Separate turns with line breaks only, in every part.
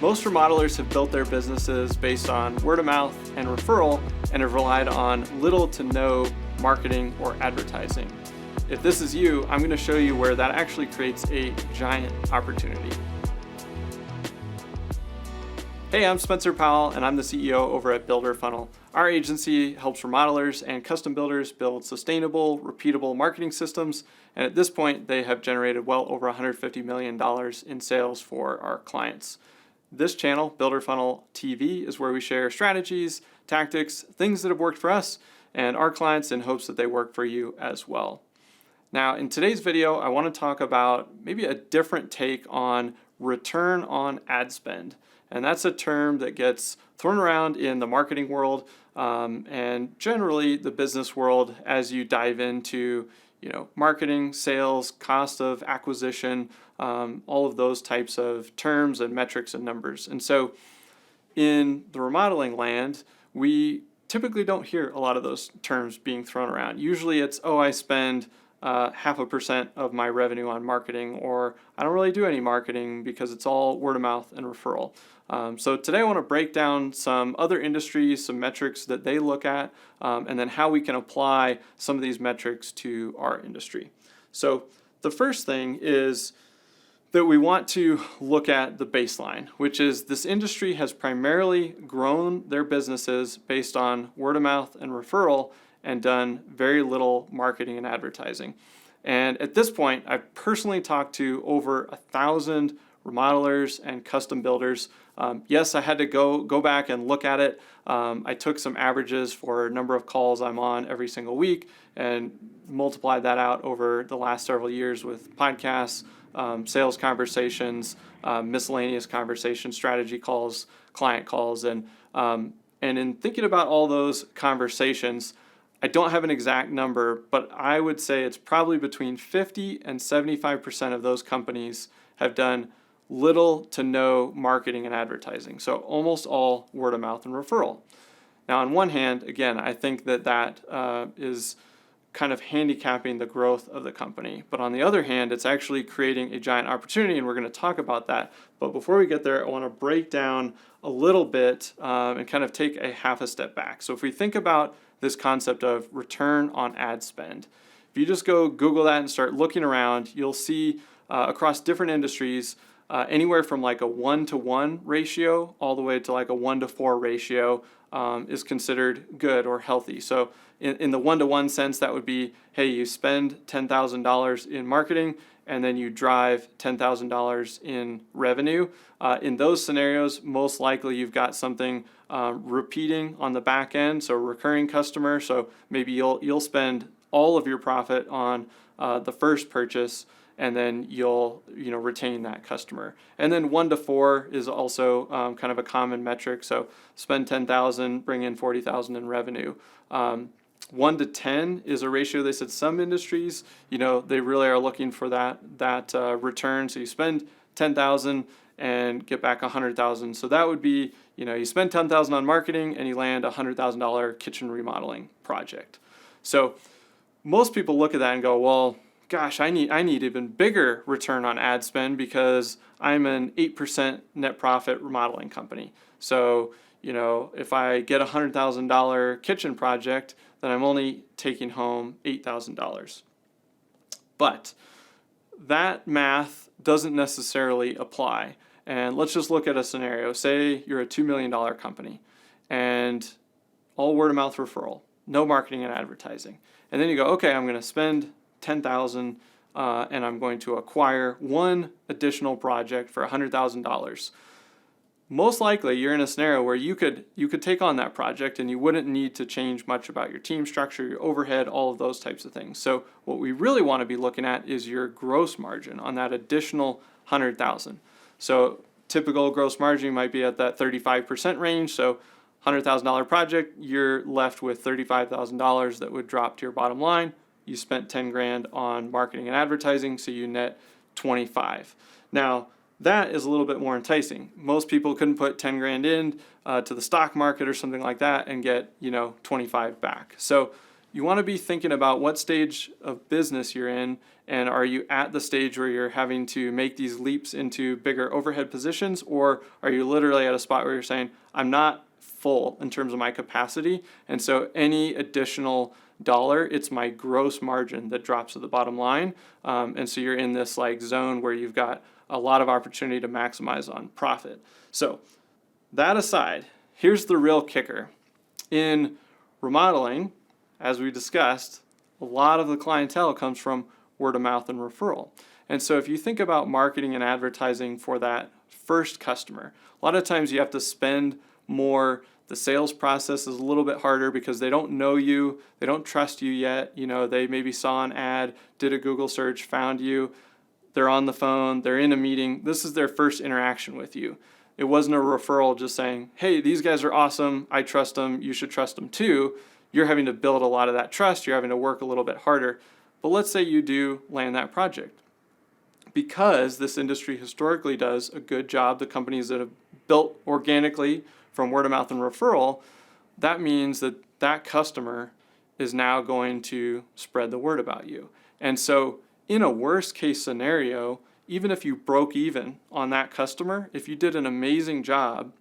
Most remodelers have built their businesses based on word of mouth and referral and have relied on little to no marketing or advertising. If this is you, I'm going to show you where that actually creates a giant opportunity. Hey, I'm Spencer Powell, and I'm the CEO over at Builder Funnel. Our agency helps remodelers and custom builders build sustainable, repeatable marketing systems, and at this point, they have generated well over $150 million in sales for our clients. This channel, Builder Funnel TV, is where we share strategies, tactics, things that have worked for us and our clients in hopes that they work for you as well. Now, in today's video, I want to talk about maybe a different take on return on ad spend. And that's a term that gets thrown around in the marketing world and generally the business world as you dive into marketing, sales, cost of acquisition, all of those types of terms and metrics and numbers. And so in the remodeling land, we typically don't hear a lot of those terms being thrown around. Usually it's, I spend 0.5% of my revenue on marketing, or I don't really do any marketing because it's all word of mouth and referral. So today I want to break down some other industries, some metrics that they look at, and then how we can apply some of these metrics to our industry. So the first thing is that we want to look at the baseline, which is this industry has primarily grown their businesses based on word of mouth and referral and done very little marketing and advertising. And at this point, I've personally talked to over 1,000 remodelers and custom builders. Yes, I had to go back and look at it. I took some averages for a number of calls I'm on every single week and multiplied that out over the last several years with podcasts, sales conversations, miscellaneous conversations, strategy calls, client calls, and in thinking about all those conversations, I don't have an exact number, but I would say it's probably between 50 and 75% of those companies have done little to no marketing and advertising. So almost all word of mouth and referral. Now, on one hand, again, I think that is kind of handicapping the growth of the company. But on the other hand, it's actually creating a giant opportunity, and we're going to talk about that. But before we get there, I want to break down a little bit and kind of take a half a step back. So if we think about this concept of return on ad spend, if you just go Google that and start looking around, you'll see across different industries anywhere from like a 1-to-1 ratio all the way to like a 1-to-4 ratio is considered good or healthy. So in the 1-to-1 sense, that would be, hey, you spend $10,000 in marketing and then you drive $10,000 in revenue. In those scenarios, most likely you've got something repeating on the back end, so recurring customer. So maybe you'll spend all of your profit on the first purchase, and then you'll retain that customer. And then 1-to-4 is also kind of a common metric. So spend $10,000, bring in $40,000 in revenue. 1-to-10 is a ratio. They said some industries, they really are looking for that return. So you spend $10,000 and get back $100,000. So that would be, you spend $10,000 on marketing and you land a $100,000 kitchen remodeling project. So most people look at that and go, well, gosh, I need even bigger return on ad spend because I'm an 8% net profit remodeling company. So, if I get a $100,000 kitchen project, then I'm only taking home $8,000. But that math doesn't necessarily apply. And let's just look at a scenario. Say you're a $2 million company and all word of mouth referral, no marketing and advertising. And then you go, okay, I'm going to spend $10,000 and I'm going to acquire one additional project for $100,000. Most likely you're in a scenario where you could take on that project and you wouldn't need to change much about your team structure, your overhead, all of those types of things. So what we really want to be looking at is your gross margin on that additional $100,000. So typical gross margin might be at that 35% range. So $100,000 project, you're left with $35,000 that would drop to your bottom line. You spent 10 grand on marketing and advertising, so you net 25. Now, that is a little bit more enticing. Most people couldn't put 10 grand in to the stock market or something like that and get 25 back. So you want to be thinking about what stage of business you're in, and are you at the stage where you're having to make these leaps into bigger overhead positions, or are you literally at a spot where you're saying, I'm not full in terms of my capacity, and so any additional dollar, it's my gross margin that drops to the bottom line, and so you're in this like zone where you've got a lot of opportunity to maximize on profit. So that aside, here's the real kicker. In remodeling, as we discussed, a lot of the clientele comes from word of mouth and referral. And so if you think about marketing and advertising for that first customer, a lot of times you have to spend more. The sales process is a little bit harder because they don't know you, they don't trust you yet. You know, they maybe saw an ad, did a Google search, found you, they're on the phone, they're in a meeting. This is their first interaction with you. It wasn't a referral just saying, hey, these guys are awesome, I trust them, you should trust them too. You're having to build a lot of that trust, you're having to work a little bit harder. But let's say you do land that project. Because this industry historically does a good job, the companies that have built organically from word of mouth and referral, that means that that customer is now going to spread the word about you. And so in a worst case scenario, even if you broke even on that customer, if you did an amazing job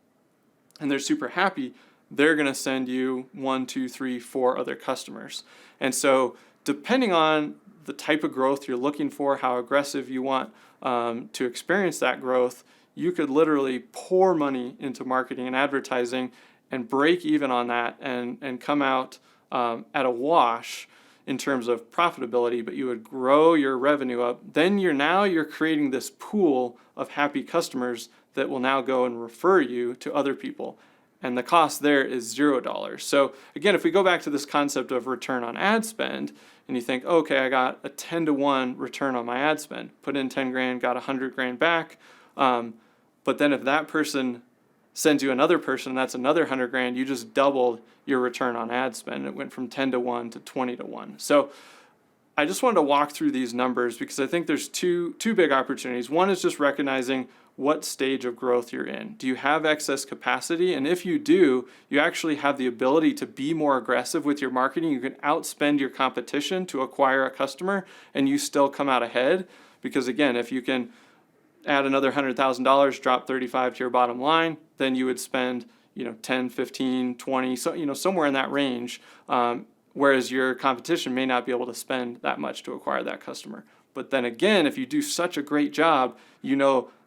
and they're super happy, they're going to send you 1, 2, 3, 4 other customers. And so depending on the type of growth you're looking for, how aggressive you want to experience that growth, you could literally pour money into marketing and advertising and break even on that and come out at a wash in terms of profitability, but you would grow your revenue up. Then you're creating this pool of happy customers that will now go and refer you to other people. And the cost there is $0. So again, if we go back to this concept of return on ad spend, and you think, okay, I got a 10-to-1 return on my ad spend, put in 10 grand, got 100 grand back. But then if that person sends you another person, that's another 100 grand, you just doubled your return on ad spend. It went from 10-to-1 to 20-to-1. So I just wanted to walk through these numbers because I think there's two big opportunities. One is just recognizing what stage of growth you're in. Do you have excess capacity? And if you do, you actually have the ability to be more aggressive with your marketing. You can outspend your competition to acquire a customer and you still come out ahead. Because again, if you can add another $100,000, drop 35 to your bottom line, then you would spend 10, 15, 20, so somewhere in that range. Whereas your competition may not be able to spend that much to acquire that customer. But then again, if you do such a great job,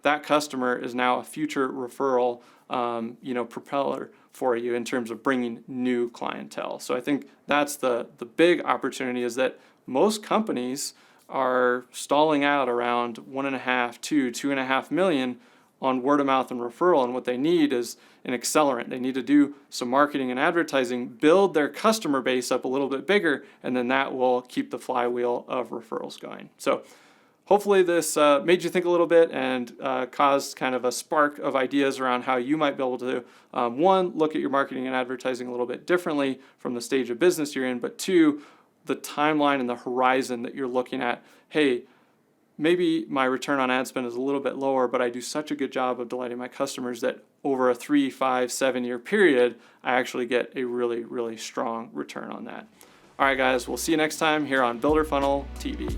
that customer is now a future referral, propeller for you in terms of bringing new clientele. So I think that's the big opportunity, is that most companies are stalling out around 1.5, 2.5 million on word of mouth and referral. And what they need is an accelerant. They need to do some marketing and advertising, build their customer base up a little bit bigger, and then that will keep the flywheel of referrals going. So hopefully this made you think a little bit and caused kind of a spark of ideas around how you might be able to, one, look at your marketing and advertising a little bit differently from the stage of business you're in, but two, the timeline and the horizon that you're looking at. Hey, maybe my return on ad spend is a little bit lower, but I do such a good job of delighting my customers that over a 3, 5, 7 year period, I actually get a really, really strong return on that. All right, guys, we'll see you next time here on Builder Funnel TV.